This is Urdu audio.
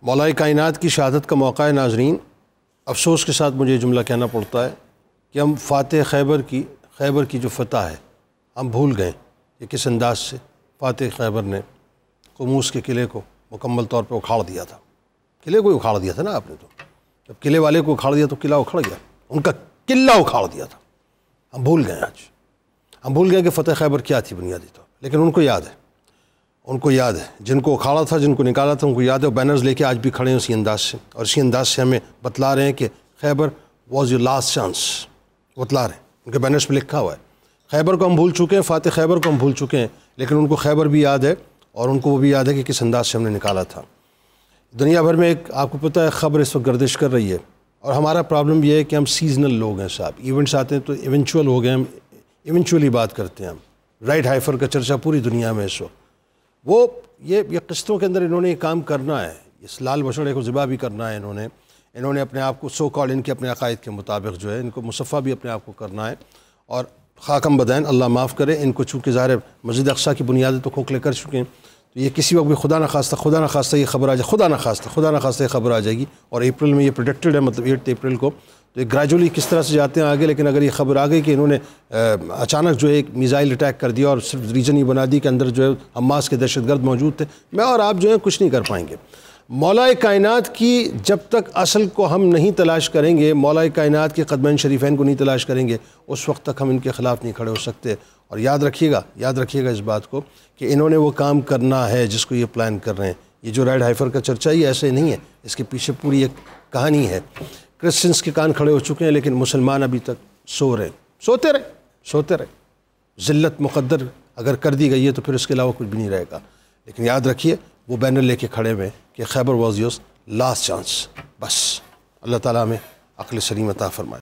مولا کائنات کی شہادت کا موقع ہے ناظرین، افسوس کے ساتھ مجھے یہ جملہ کہنا پڑتا ہے کہ ہم فاتح خیبر کی جو فتح ہے ہم بھول گئے کہ کس انداز سے فاتح خیبر نے قموس کے قلعے کو مکمل طور پہ اکھاڑ دیا تھا۔ قلعے کو اکھاڑ دیا تھا نا آپ نے، تو جب قلعے والے کو اکھاڑ دیا تو قلعہ اکھڑ گیا، ان کا قلعہ اکھاڑ دیا تھا۔ ہم بھول گئے، آج ہم بھول گئے کہ فتح خیبر کیا تھی بنیادی طور پر، لیکن ان کو یاد ہے، ان کو یاد ہے، جن کو اکھاڑا تھا، جن کو نکالا تھا، ان کو یاد ہے، اور بینرز لے کے آج بھی کھڑے ہیں اسی انداز سے، اور اسی انداز سے ہمیں بتلا رہے ہیں کہ خیبر واز یور لاسٹ چانس، بتلا رہے ہیں، ان کے بینرز پہ لکھا ہوا ہے۔ خیبر کو ہم بھول چکے ہیں، فاتح خیبر کو ہم بھول چکے ہیں، لیکن ان کو خیبر بھی یاد ہے، اور ان کو وہ بھی یاد ہے کہ کس انداز سے ہم نے نکالا تھا۔ دنیا بھر میں ایک آپ کو پتہ ہے خبر اس وقت گردش کر رہی ہے، اور ہمارا پرابلم یہ ہے کہ ہم سیزنل لوگ ہیں صاحب، ایونٹس آتے ہیں تو ایونچول ہو گئے، ہم ایونچولی بات کرتے ہیں۔ ہم رائٹ ہائفر کا چرچا پوری دنیا میں اس وقت، وہ یہ قسطوں کے اندر انہوں نے یہ کام کرنا ہے، اس لال بچڑے کو ذبح بھی کرنا ہے، انہوں نے اپنے آپ کو سو کال ان کے اپنے عقائد کے مطابق جو ہے ان کو مصفہ بھی اپنے آپ کو کرنا ہے، اور خاکم بدین اللہ معاف کرے ان کو، چونکہ ظاہر مسجد اقصیٰ کی بنیادیں تو کھوکھلے کر چکے ہیں، تو یہ کسی وقت بھی خدا نخواستہ یہ خبر آ جائے، خدا نخواستہ یہ خبر آ جائے گی، اور اپریل میں یہ پریڈکٹڈ ہے، مطلب 8 اپریل کو، تو یہ گریجولی کس طرح سے جاتے ہیں آگے، لیکن اگر یہ خبر آ گئی کہ انہوں نے اچانک جو ہے ایک میزائل اٹیک کر دیا اور صرف ریجن ہی بنا دی کہ اندر جو ہے حماس کے دہشت گرد موجود تھے، میں اور آپ جو ہیں کچھ نہیں کر پائیں گے۔ مولا کائنات کی جب تک اصل کو ہم نہیں تلاش کریں گے، مولا کائنات کے قدمین شریفین کو نہیں تلاش کریں گے، اس وقت تک ہم ان کے خلاف نہیں کھڑے ہو سکتے۔ اور یاد رکھیے گا اس بات کو کہ انہوں نے وہ کام کرنا ہے جس کو یہ پلان کر رہے ہیں۔ یہ جو رائٹ ہائفر کا چرچا یہ ایسے نہیں ہے، اس کے پیچھے پوری ایک کہانی ہے۔ کرسچنس کے کان کھڑے ہو چکے ہیں، لیکن مسلمان ابھی تک سوتے رہے۔ ذلت مقدر اگر کر دی گئی ہے تو پھر اس کے علاوہ کچھ بھی نہیں رہے گا، لیکن یاد رکھیے وہ بینر لے کے کھڑے ہوئے کہ خیبر واز یور لاسٹ چانس۔ بس اللہ تعالیٰ ہمیں عقل سلیم عطا فرمائے۔